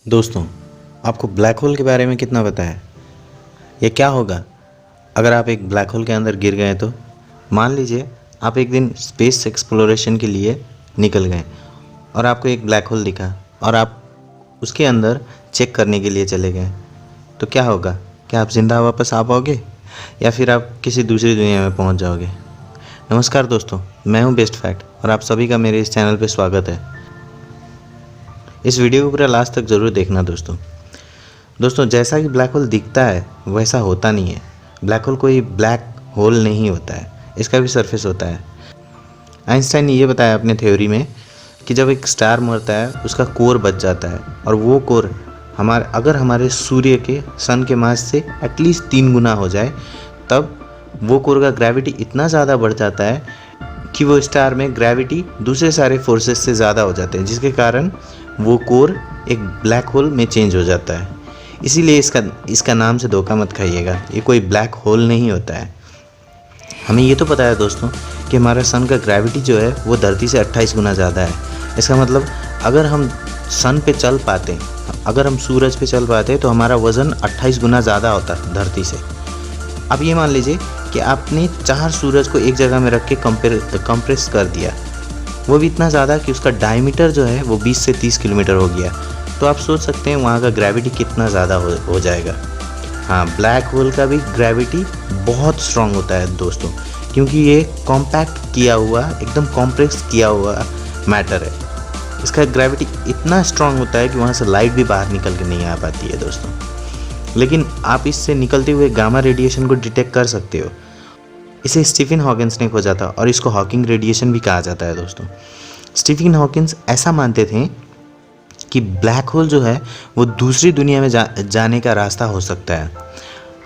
दोस्तों, आपको black hole के बारे में कितना पता है? ये क्या होगा अगर आप एक ब्लैक होल के अंदर गिर गए तो? मान लीजिए आप एक दिन स्पेस एक्सप्लोरेशन के लिए निकल गए और आपको एक ब्लैक होल दिखा और आप उसके अंदर चेक करने के लिए चले गए, तो क्या होगा? क्या आप ज़िंदा वापस आ पाओगे या फिर आप किसी दूसरी दुनिया में पहुंच जाओगे? नमस्कार दोस्तों, मैं हूं बेस्ट फैक्ट और आप सभी का मेरे इस चैनल पे स्वागत है। इस वीडियो को पूरा लास्ट तक ज़रूर देखना दोस्तों, जैसा कि ब्लैक होल दिखता है वैसा होता नहीं है। ब्लैक होल कोई ब्लैक होल नहीं होता है, इसका भी सरफेस होता है। आइंस्टाइन ने ये बताया अपने थ्योरी में कि जब एक स्टार मरता है उसका कोर बच जाता है और वो कोर अगर हमारे सूर्य के सन के मास से एटलीस्ट 3 गुना हो जाए, तब वो कोर का ग्रेविटी इतना ज़्यादा बढ़ जाता है कि वो स्टार में ग्रेविटी दूसरे सारे फोर्सेस से ज़्यादा हो जाते हैं, जिसके कारण वो कोर एक ब्लैक होल में चेंज हो जाता है। इसीलिए इसका नाम से धोखा मत खाइएगा, ये कोई ब्लैक होल नहीं होता है। हमें ये तो पता है दोस्तों कि हमारा सन का ग्रेविटी जो है वो धरती से 28 गुना ज़्यादा है। इसका मतलब अगर हम सन पे चल पाते, अगर हम सूरज पे चल पाते तो हमारा वज़न 28 गुना ज़्यादा होता धरती से। अब ये मान लीजिए कि आपने 4 सूरज को एक जगह में रख के कंप्रेस कर दिया, वो भी इतना ज़्यादा कि उसका डायमीटर जो है वो 20 से 30 किलोमीटर हो गया, तो आप सोच सकते हैं वहाँ का ग्रेविटी कितना ज़्यादा हो जाएगा। हाँ, ब्लैक होल का भी ग्रेविटी बहुत स्ट्रांग होता है दोस्तों, क्योंकि ये कॉम्पैक्ट किया हुआ, एकदम कॉम्प्रेस किया हुआ मैटर है। इसका ग्रेविटी इतना स्ट्रांग होता है कि वहाँ से लाइट भी बाहर निकल के नहीं आ पाती है दोस्तों। लेकिन आप इससे निकलते हुए गामा रेडिएशन को डिटेक्ट कर सकते हो। इसे स्टीफन हॉकिंस ने खोजा था और इसको हॉकिंग रेडिएशन भी कहा जाता है दोस्तों। स्टीफन हॉकिंस ऐसा मानते थे कि ब्लैक होल जो है वो दूसरी दुनिया में जाने का रास्ता हो सकता है।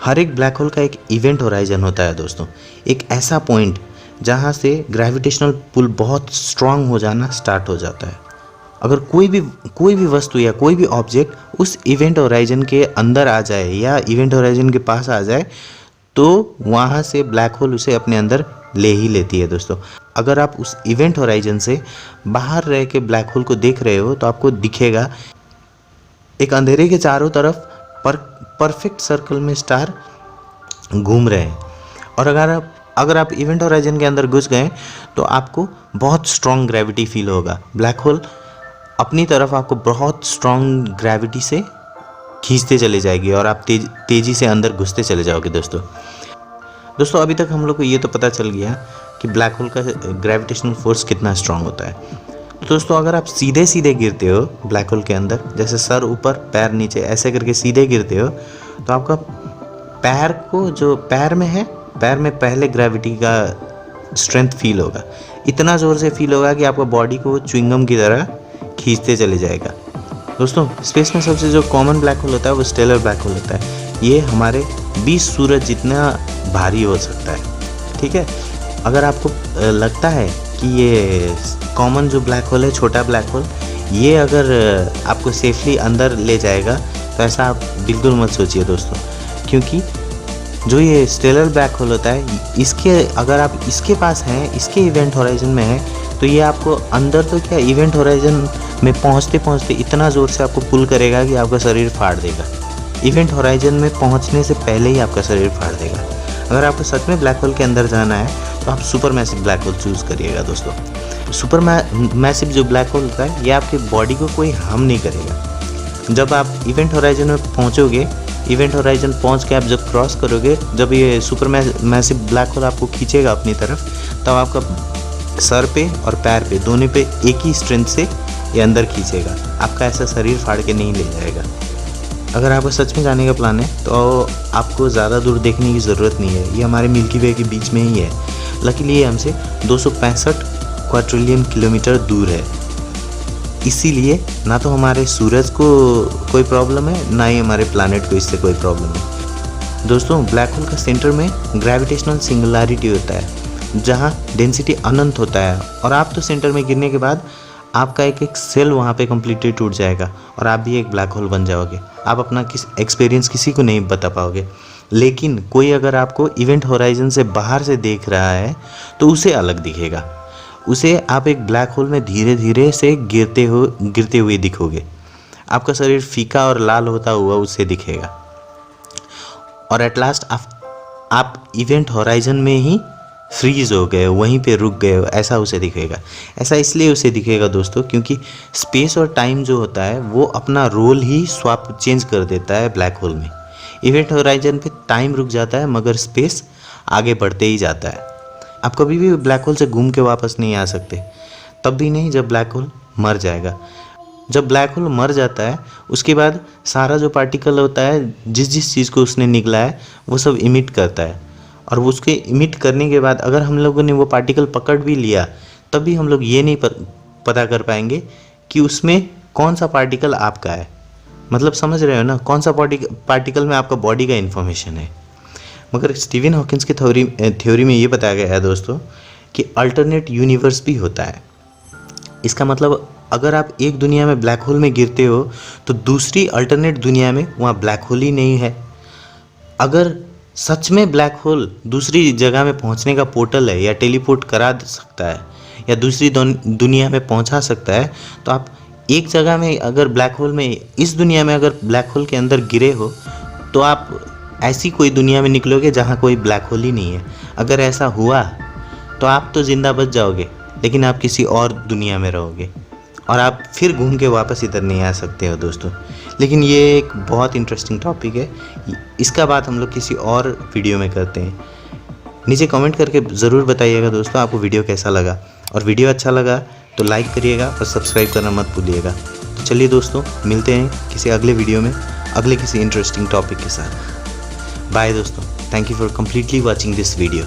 हर एक ब्लैक होल का एक इवेंट होराइजन होता है दोस्तों, एक ऐसा पॉइंट जहाँ से ग्रेविटेशनल पुल बहुत स्ट्रांग हो जाना स्टार्ट हो जाता है। अगर कोई भी वस्तु या कोई भी ऑब्जेक्ट उस इवेंट होराइजन के अंदर आ जाए या इवेंट होराइजन के पास आ जाए, तो वहाँ से ब्लैक होल उसे अपने अंदर ले ही लेती है दोस्तों। अगर आप उस इवेंट होराइजन से बाहर रह के ब्लैक होल को देख रहे हो तो आपको दिखेगा एक अंधेरे के चारों तरफ परफेक्ट सर्कल में स्टार घूम रहे हैं। और अगर आप इवेंट होराइजन के अंदर घुस गए तो आपको बहुत स्ट्रॉन्ग ग्रेविटी फील होगा। ब्लैक होल अपनी तरफ आपको बहुत स्ट्रॉन्ग ग्रेविटी से खींचते चले जाएगी और आप तेज़ी से अंदर घुसते चले जाओगे दोस्तों। अभी तक हम लोग को ये तो पता चल गया कि ब्लैक होल का ग्रेविटेशनल फोर्स कितना स्ट्रांग होता है। तो दोस्तों, अगर आप सीधे सीधे गिरते हो ब्लैक होल के अंदर, जैसे सर ऊपर पैर नीचे ऐसे करके सीधे गिरते हो, तो आपका पैर में पहले ग्रेविटी का स्ट्रेंथ फील होगा। इतना ज़ोर से फील होगा कि आपका बॉडी को च्युइंगम की तरह खींचते चले जाएगा। दोस्तों, स्पेस में सबसे जो कॉमन ब्लैक होल होता है वो स्टेलर ब्लैक होल होता है। ये हमारे 20 सूरज जितना भारी हो सकता है, ठीक है। अगर आपको लगता है कि ये कॉमन जो ब्लैक होल है, छोटा ब्लैक होल, ये अगर आपको सेफली अंदर ले जाएगा, तो ऐसा आप बिल्कुल मत सोचिए दोस्तों, क्योंकि जो ये स्टेलर ब्लैक होल होता है, अगर आप इसके पास हैं, इसके इवेंट होराइजन में है, तो ये आपको अंदर तो क्या, इवेंट होराइजन में पहुंचते पहुंचते इतना ज़ोर से आपको पुल करेगा कि आपका शरीर फाड़ देगा। इवेंट होराइजन में पहुंचने से पहले ही आपका शरीर फाड़ देगा। अगर आपको सच में ब्लैक होल के अंदर जाना है तो आप super massive black hole choose करिएगा दोस्तों। सुपर मैसिव जो ब्लैक होल होता है, ये आपके बॉडी को कोई हार्म नहीं करेगा। जब आप इवेंट होराइजन में पहुँचोगे, इवेंट होराइजन पहुँच के आप जब क्रॉस करोगे, जब ये सुपर मैसिव ब्लैक होल आपको खींचेगा अपनी तरफ, तब आपका सर पे और पैर पे, दोनों पे एक ही स्ट्रेंथ से ये अंदर खींचेगा। आपका ऐसा शरीर फाड़ के नहीं ले जाएगा। अगर आपको सच में जाने का प्लान है तो आपको ज़्यादा दूर देखने की ज़रूरत नहीं है। ये हमारे मिल्की वे के बीच में ही है। लकीली ये हमसे 265 क्वाड्रिलियन किलोमीटर दूर है। इसीलिए ना तो हमारे सूरज को कोई प्रॉब्लम है, ना ही हमारे प्लानट को इससे कोई प्रॉब्लम है। दोस्तों, ब्लैक होल का सेंटर में ग्रेविटेशनल सिंगुलैरिटी होता है, जहाँ डेंसिटी अनंत होता है, और आप तो सेंटर में गिरने के बाद आपका एक सेल वहाँ पे कम्प्लीटली टूट जाएगा और आप भी एक ब्लैक होल बन जाओगे। आप अपना एक्सपीरियंस किसी को नहीं बता पाओगे। लेकिन कोई अगर आपको इवेंट होराइजन से बाहर से देख रहा है तो उसे अलग दिखेगा। उसे आप एक ब्लैक होल में धीरे धीरे से गिरते हुए दिखोगे। आपका शरीर फीका और लाल होता हुआ उसे दिखेगा, और एट लास्ट आप इवेंट होराइजन में ही फ्रीज हो गए हो, वहीं पे रुक गए हो, ऐसा उसे दिखेगा। ऐसा इसलिए उसे दिखेगा दोस्तों क्योंकि स्पेस और टाइम जो होता है वो अपना रोल ही स्वैप चेंज कर देता है ब्लैक होल में। इवेंट होराइजन पे टाइम रुक जाता है मगर स्पेस आगे बढ़ते ही जाता है। आप कभी भी ब्लैक होल से घूम के वापस नहीं आ सकते, तब भी नहीं जब ब्लैक होल मर जाएगा। जब ब्लैक होल मर जाता है उसके बाद सारा जो पार्टिकल होता है, जिस चीज़ को उसने निगला है वो सब इमिट करता है, और वो उसके इमिट करने के बाद अगर हम लोगों ने वो पार्टिकल पकड़ भी लिया तब भी हम लोग ये नहीं पता कर पाएंगे कि उसमें कौन सा पार्टिकल आपका है। मतलब समझ रहे हो ना, कौन सा पार्टिकल में आपका बॉडी का इन्फॉर्मेशन है। मगर स्टीवन हॉकिंस की थ्योरी में ये बताया गया है दोस्तों कि अल्टरनेट यूनिवर्स भी होता है। इसका मतलब अगर आप एक दुनिया में ब्लैक होल में गिरते हो तो दूसरी अल्टरनेट दुनिया में वहाँ ब्लैक होल ही नहीं है। अगर सच में ब्लैक होल दूसरी जगह में पहुँचने का पोर्टल है या टेलीपोर्ट करा सकता है या दूसरी दुनिया में पहुँचा सकता है, तो आप एक जगह में अगर ब्लैक होल में, इस दुनिया में अगर ब्लैक होल के अंदर गिरे हो तो आप ऐसी कोई दुनिया में निकलोगे जहाँ कोई ब्लैक होल ही नहीं है। अगर ऐसा हुआ तो आप तो ज़िंदा बच जाओगे, लेकिन आप किसी और दुनिया में रहोगे और आप फिर घूम के वापस इधर नहीं आ सकते हो दोस्तों। लेकिन ये एक बहुत इंटरेस्टिंग टॉपिक है, इसका बात हम लोग किसी और वीडियो में करते हैं। नीचे कमेंट करके ज़रूर बताइएगा दोस्तों आपको वीडियो कैसा लगा, और वीडियो अच्छा लगा तो लाइक करिएगा और सब्सक्राइब करना मत भूलिएगा। तो चलिए दोस्तों, मिलते हैं किसी अगले वीडियो में अगले किसी इंटरेस्टिंग टॉपिक के साथ। बाय दोस्तों, thank you for completely watching this video.